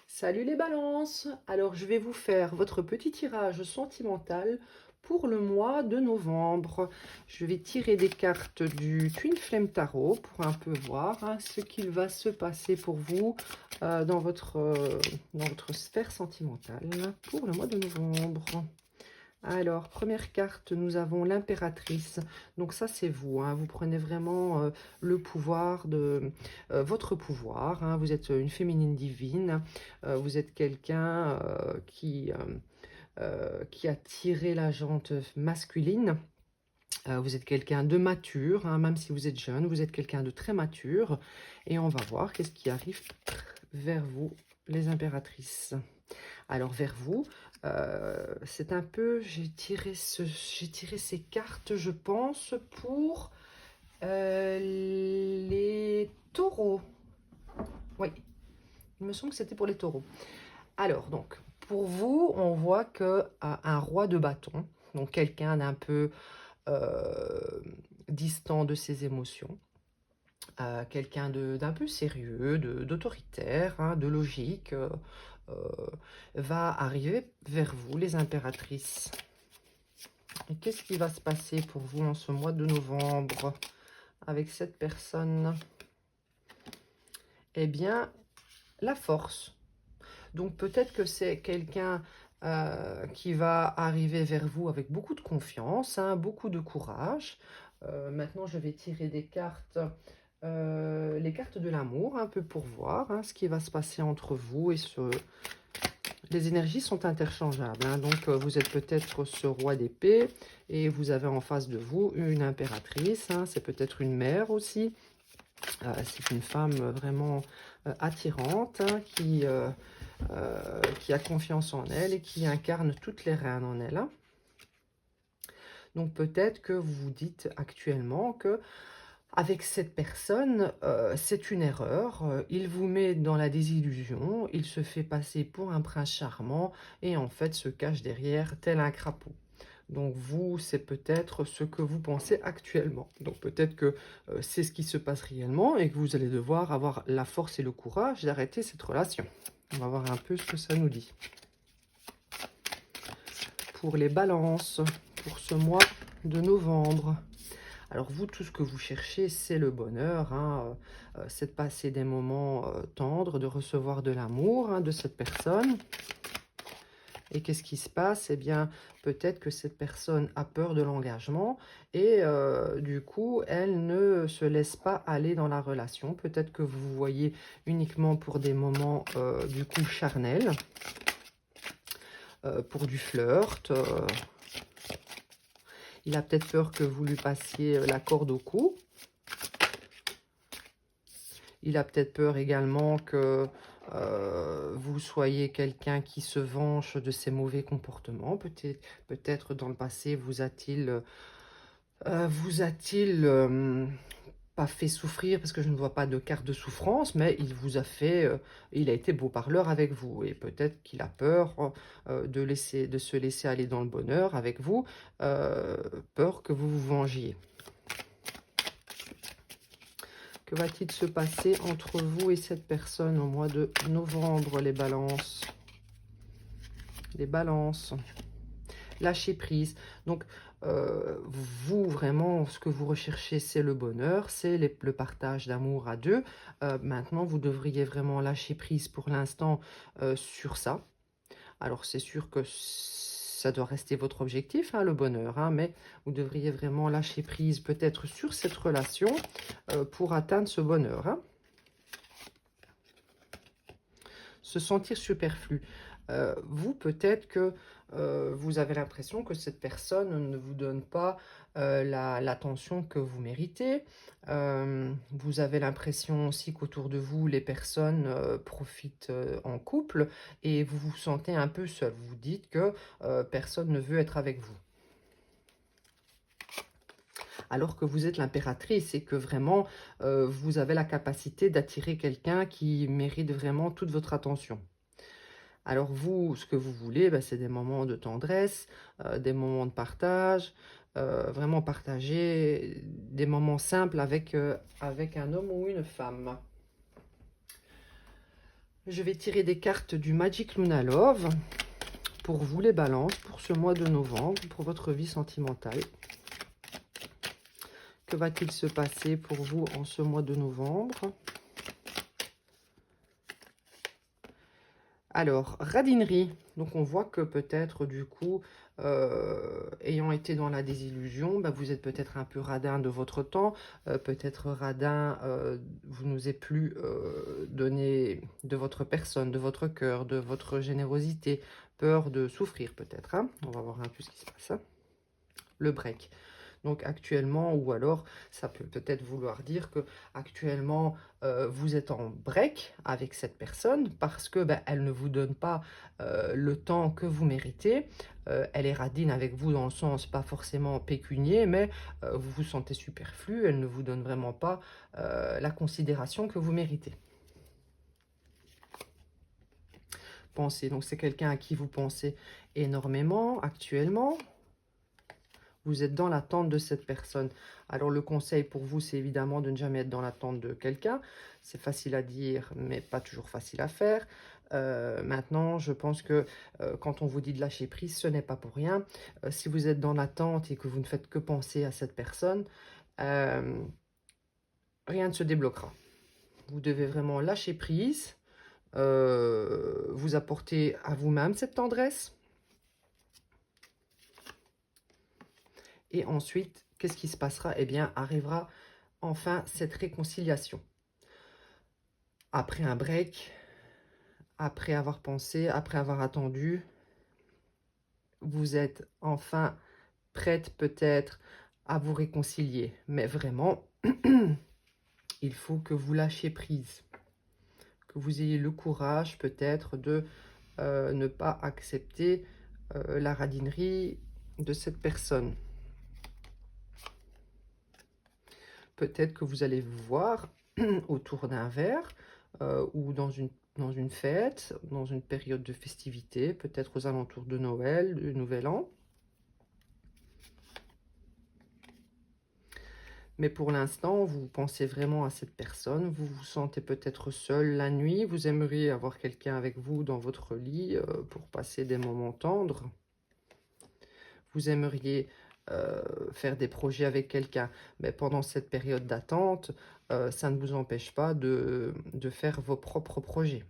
Salut les balances! Alors je vais vous faire votre petit tirage sentimental pour le mois de novembre. Je vais tirer des cartes du Twin Flame Tarot pour un peu voir ce qu'il va se passer pour vous dans votre sphère sentimentale pour le mois de novembre. Alors, première carte, nous avons l'impératrice. Donc ça, c'est vous. Vous prenez vraiment le pouvoir de votre pouvoir. Vous êtes une féminine divine. Vous êtes quelqu'un qui a tiré la jante masculine. Vous êtes quelqu'un de mature, même si vous êtes jeune. Vous êtes quelqu'un de très mature. Et on va voir qu'est-ce qui arrive vers vous, les impératrices. Alors vers vous, c'est un peu, j'ai tiré ces cartes, je pense, pour les taureaux. Oui, il me semble que c'était pour les taureaux. Alors donc, pour vous, on voit que un roi de bâton, donc quelqu'un d'un peu distant de ses émotions, quelqu'un d'un peu sérieux, d'autoritaire, de logique, euh, va arriver vers vous, les impératrices. Et qu'est-ce qui va se passer pour vous en ce mois de novembre avec cette personne? Eh bien, la force. Donc peut-être que c'est quelqu'un qui va arriver vers vous avec beaucoup de confiance, beaucoup de courage. Maintenant, je vais tirer des cartes, les cartes de l'amour, un peu pour voir ce qui va se passer entre vous et ce... Les énergies sont interchangeables. Donc, vous êtes peut-être ce roi d'épée et vous avez en face de vous une impératrice. C'est peut-être une mère aussi. C'est une femme vraiment attirante qui a confiance en elle et qui incarne toutes les reines en elle. Donc, peut-être que vous vous dites actuellement que avec cette personne, c'est une erreur. Il vous met dans la désillusion, il se fait passer pour un prince charmant et en fait se cache derrière tel un crapaud. Donc vous, c'est peut-être ce que vous pensez actuellement. Donc peut-être que c'est ce qui se passe réellement et que vous allez devoir avoir la force et le courage d'arrêter cette relation. On va voir un peu ce que ça nous dit. Pour les balances, pour ce mois de novembre. Alors vous, tout ce que vous cherchez, c'est le bonheur, c'est de passer des moments tendres, de recevoir de l'amour de cette personne. Et qu'est-ce qui se passe? Eh bien, peut-être que cette personne a peur de l'engagement et du coup, elle ne se laisse pas aller dans la relation. Peut-être que vous vous voyez uniquement pour des moments du coup charnels, pour du flirt. Il a peut-être peur que vous lui passiez la corde au cou. Il a peut-être peur également que vous soyez quelqu'un qui se venge de ses mauvais comportements. Peut-être dans le passé, vous a-t-il pas fait souffrir, parce que je ne vois pas de carte de souffrance, mais il vous a fait, il a été beau parleur avec vous. Et peut-être qu'il a peur de se laisser aller dans le bonheur avec vous, peur que vous vous vengiez. Que va-t-il se passer entre vous et cette personne au mois de novembre, les balances? Les balances. Lâcher prise. Donc, vous, vraiment, ce que vous recherchez, c'est le bonheur, c'est le partage d'amour à deux. Maintenant, vous devriez vraiment lâcher prise pour l'instant sur ça. Alors, c'est sûr que ça doit rester votre objectif, le bonheur, mais vous devriez vraiment lâcher prise peut-être sur cette relation pour atteindre ce bonheur. Se sentir superflu. Vous, peut-être que vous avez l'impression que cette personne ne vous donne pas l'attention que vous méritez. Vous avez l'impression aussi qu'autour de vous, les personnes profitent en couple et vous vous sentez un peu seul. Vous vous dites que personne ne veut être avec vous. Alors que vous êtes l'impératrice et que vraiment, vous avez la capacité d'attirer quelqu'un qui mérite vraiment toute votre attention. Alors vous, ce que vous voulez, c'est des moments de tendresse, des moments de partage, vraiment partager des moments simples avec un homme ou une femme. Je vais tirer des cartes du Magic Luna Love pour vous les balances, pour ce mois de novembre, pour votre vie sentimentale. Que va-t-il se passer pour vous en ce mois de novembre? Alors, radinerie. Donc, on voit que peut-être, du coup, ayant été dans la désillusion, bah, vous êtes peut-être un peu radin de votre temps. Peut-être radin, vous nous est plus donné de votre personne, de votre cœur, de votre générosité. Peur de souffrir, peut-être. Hein. On va voir un peu ce qui se passe. Hein. Le break. Donc actuellement, ou alors ça peut peut-être vouloir dire que actuellement vous êtes en break avec cette personne parce que ben, elle ne vous donne pas le temps que vous méritez. Elle est radine avec vous dans le sens pas forcément pécunier, mais vous vous sentez superflu. Elle ne vous donne vraiment pas la considération que vous méritez. Pensez, donc c'est quelqu'un à qui vous pensez énormément actuellement. Vous êtes dans l'attente de cette personne. Alors, le conseil pour vous, c'est évidemment de ne jamais être dans l'attente de quelqu'un. C'est facile à dire, mais pas toujours facile à faire. Maintenant, je pense que quand on vous dit de lâcher prise, ce n'est pas pour rien. Si vous êtes dans l'attente et que vous ne faites que penser à cette personne, rien ne se débloquera. Vous devez vraiment lâcher prise, vous apporter à vous-même cette tendresse. Et ensuite, qu'est-ce qui se passera? Eh bien, arrivera enfin cette réconciliation. Après un break, après avoir pensé, après avoir attendu, vous êtes enfin prête peut-être à vous réconcilier. Mais vraiment, il faut que vous lâchiez prise. Que vous ayez le courage peut-être de ne pas accepter la radinerie de cette personne. Peut-être que vous allez vous voir autour d'un verre ou dans une fête, dans une période de festivité, peut-être aux alentours de Noël, du Nouvel An. Mais pour l'instant, vous pensez vraiment à cette personne, vous vous sentez peut-être seul la nuit, vous aimeriez avoir quelqu'un avec vous dans votre lit pour passer des moments tendres. Vous aimeriez faire des projets avec quelqu'un, mais pendant cette période d'attente, ça ne vous empêche pas de faire vos propres projets.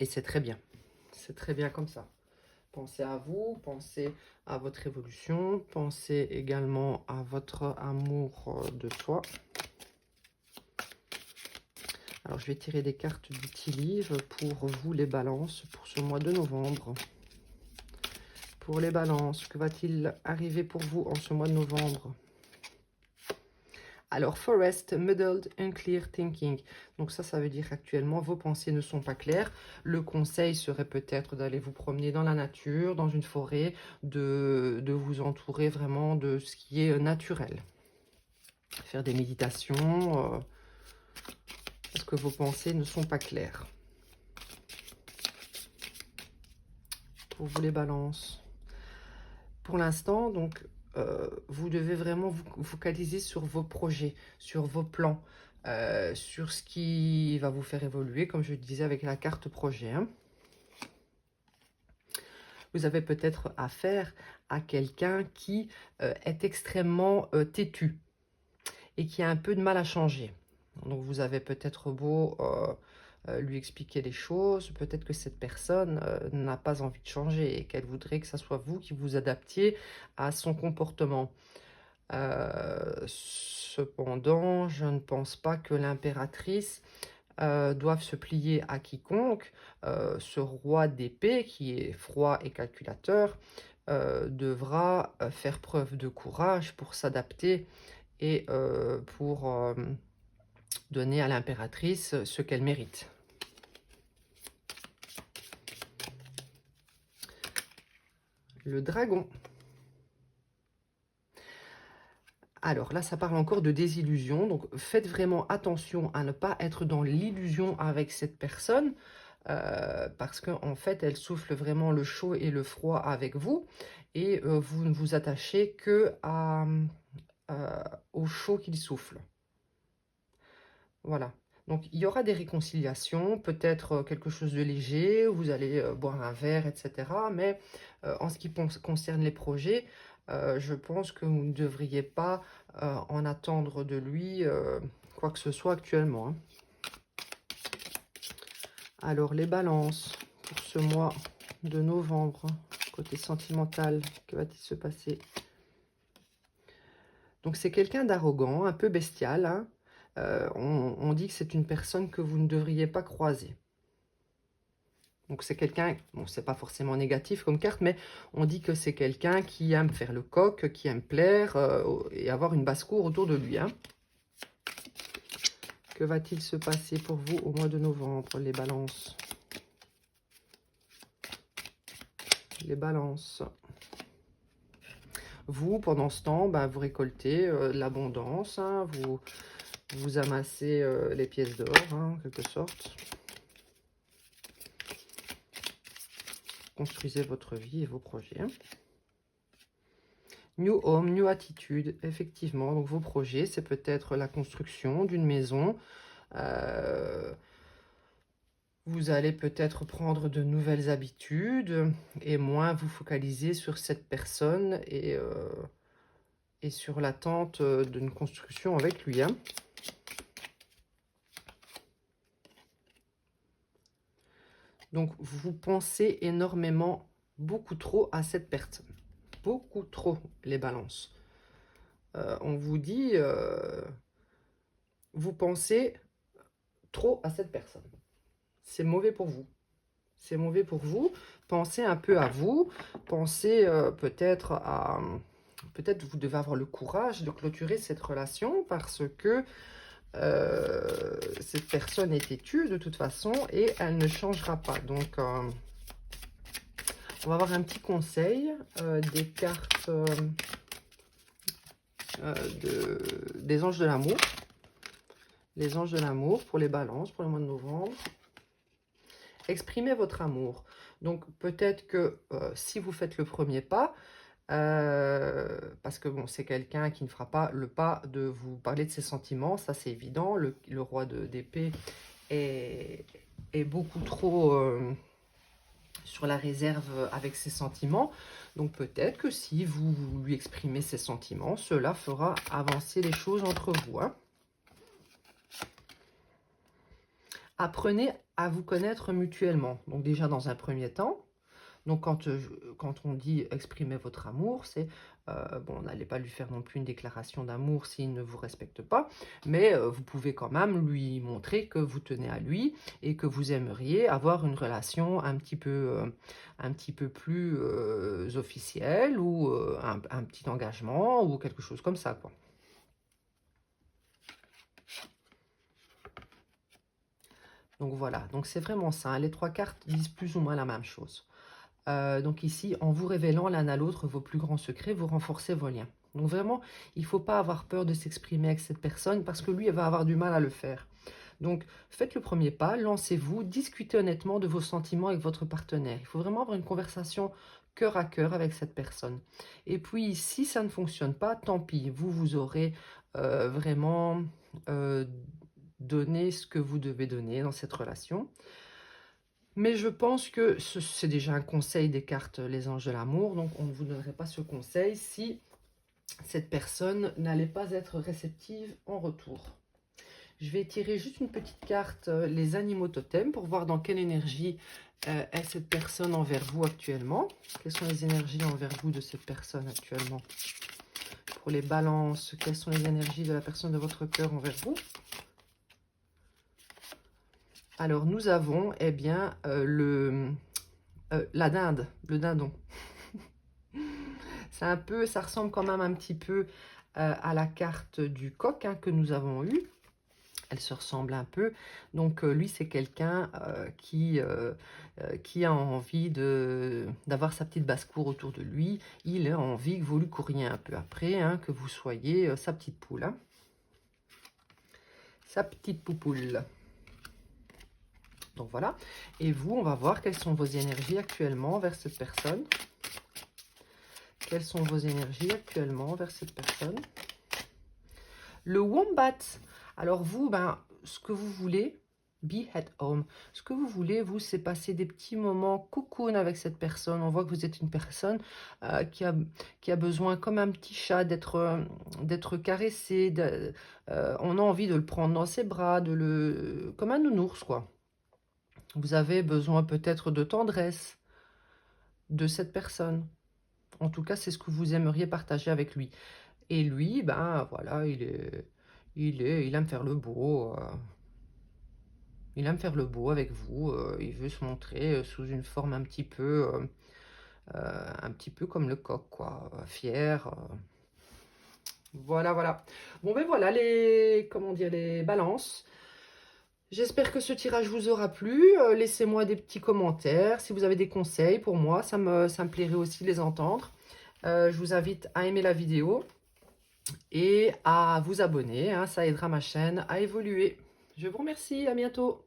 Et c'est très bien comme ça. Pensez à vous, pensez à votre évolution, pensez également à votre amour de soi. Alors, je vais tirer des cartes du Tea Leaf pour vous, les balances, pour ce mois de novembre. Pour les balances, que va-t-il arriver pour vous en ce mois de novembre? Alors, Forest, Muddled, Unclear Thinking. Donc ça veut dire qu'actuellement, vos pensées ne sont pas claires. Le conseil serait peut-être d'aller vous promener dans la nature, dans une forêt, de vous entourer vraiment de ce qui est naturel. Faire des méditations, parce que vos pensées ne sont pas claires. Pour vous, les balances. Pour l'instant, donc, vous devez vraiment vous focaliser sur vos projets, sur vos plans, sur ce qui va vous faire évoluer, comme je le disais avec la carte projet. Hein. Vous avez peut-être affaire à quelqu'un qui est extrêmement têtu et qui a un peu de mal à changer. Donc, vous avez peut-être beau lui expliquer les choses, peut-être que cette personne n'a pas envie de changer et qu'elle voudrait que ce soit vous qui vous adaptiez à son comportement. Cependant, je ne pense pas que l'impératrice doive se plier à quiconque. Ce roi d'épée, qui est froid et calculateur, devra faire preuve de courage pour s'adapter et pour donner à l'impératrice ce qu'elle mérite. Le dragon. Alors là, ça parle encore de désillusion. Donc, faites vraiment attention à ne pas être dans l'illusion avec cette personne. Parce qu'en fait, elle souffle vraiment le chaud et le froid avec vous. Et vous ne vous attachez que au chaud qu'il souffle. Voilà. Donc, il y aura des réconciliations, peut-être quelque chose de léger, vous allez boire un verre, etc. Mais en ce qui concerne les projets, je pense que vous ne devriez pas en attendre de lui quoi que ce soit actuellement, hein. Alors, les balances pour ce mois de novembre, côté sentimental, que va-t-il se passer? Donc, c'est quelqu'un d'arrogant, un peu bestial, hein. On dit que c'est une personne que vous ne devriez pas croiser. Donc, c'est quelqu'un, bon, c'est pas forcément négatif comme carte, mais on dit que c'est quelqu'un qui aime faire le coq, qui aime plaire et avoir une basse-cour autour de lui, hein. Que va-t-il se passer pour vous au mois de novembre, les balances? Les balances. Vous, pendant ce temps, ben, vous récoltez l'abondance, hein, vous amassez les pièces d'or, hein, en quelque sorte. Construisez votre vie et vos projets, hein. New home, new attitude, effectivement. Donc, vos projets, c'est peut-être la construction d'une maison. Vous allez peut-être prendre de nouvelles habitudes et moins vous focaliser sur cette personne et sur l'attente d'une construction avec lui, hein. Donc, vous pensez énormément, beaucoup trop à cette personne. Beaucoup trop, les balances. On vous dit, vous pensez trop à cette personne. C'est mauvais pour vous. C'est mauvais pour vous. Pensez un peu à vous. Pensez peut-être à... Peut-être vous devez avoir le courage de clôturer cette relation parce que cette personne est têtue de toute façon et elle ne changera pas. Donc, on va avoir un petit conseil des cartes des anges de l'amour. Les anges de l'amour pour les balances pour le mois de novembre. Exprimez votre amour. Donc, peut-être que si vous faites le premier pas, parce que bon, c'est quelqu'un qui ne fera pas le pas de vous parler de ses sentiments, ça c'est évident. Le roi d'épée est beaucoup trop sur la réserve avec ses sentiments. Donc peut-être que si vous lui exprimez ses sentiments, cela fera avancer les choses entre vous, hein. Apprenez à vous connaître mutuellement. Donc déjà dans un premier temps. Donc, quand on dit exprimer votre amour, c'est, bon, n'allez pas lui faire non plus une déclaration d'amour s'il ne vous respecte pas, mais vous pouvez quand même lui montrer que vous tenez à lui et que vous aimeriez avoir une relation un petit peu plus officielle ou un petit engagement ou quelque chose comme ça, quoi. Donc voilà, donc c'est vraiment ça, hein. Les trois cartes disent plus ou moins la même chose. Donc ici, en vous révélant l'un à l'autre vos plus grands secrets, vous renforcez vos liens. Donc vraiment, il ne faut pas avoir peur de s'exprimer avec cette personne parce que lui, elle va avoir du mal à le faire. Donc, faites le premier pas, lancez-vous, discutez honnêtement de vos sentiments avec votre partenaire. Il faut vraiment avoir une conversation cœur à cœur avec cette personne. Et puis, si ça ne fonctionne pas, tant pis. Vous aurez vraiment donné ce que vous devez donner dans cette relation. Mais je pense que c'est déjà un conseil des cartes les anges de l'amour, donc on ne vous donnerait pas ce conseil si cette personne n'allait pas être réceptive en retour. Je vais tirer juste une petite carte, les animaux totems, pour voir dans quelle énergie est cette personne envers vous actuellement. Quelles sont les énergies envers vous de cette personne actuellement? Pour les balances, quelles sont les énergies de la personne de votre cœur envers vous? Alors, nous avons, eh bien, la dinde, le dindon. C'est un peu, ça ressemble quand même un petit peu à la carte du coq, hein, que nous avons eue. Elle se ressemble un peu. Donc, lui, c'est quelqu'un qui a envie d'avoir sa petite basse-cour autour de lui. Il a envie que vous lui couriez un peu après, hein, que vous soyez sa petite poule, hein. Sa petite poupoule. Donc voilà, et vous, on va voir quelles sont vos énergies actuellement vers cette personne. Quelles sont vos énergies actuellement vers cette personne? Le wombat. Alors vous, ben, ce que vous voulez, be at home. Ce que vous voulez, vous, c'est passer des petits moments cocoon avec cette personne. On voit que vous êtes une personne qui a besoin, comme un petit chat, d'être caressé. On a envie de le prendre dans ses bras, comme un nounours, quoi. Vous avez besoin peut-être de tendresse de cette personne. En tout cas, c'est ce que vous aimeriez partager avec lui. Et lui, ben voilà, il aime faire le beau. Il aime faire le beau avec vous. Il veut se montrer sous une forme un petit peu comme le coq, quoi, fier. Voilà, voilà. Bon, ben voilà comment dire, les balances. J'espère que ce tirage vous aura plu. Laissez-moi des petits commentaires. Si vous avez des conseils pour moi, ça me plairait aussi de les entendre. Je vous invite à aimer la vidéo et à vous abonner. Hein, ça aidera ma chaîne à évoluer. Je vous remercie. À bientôt.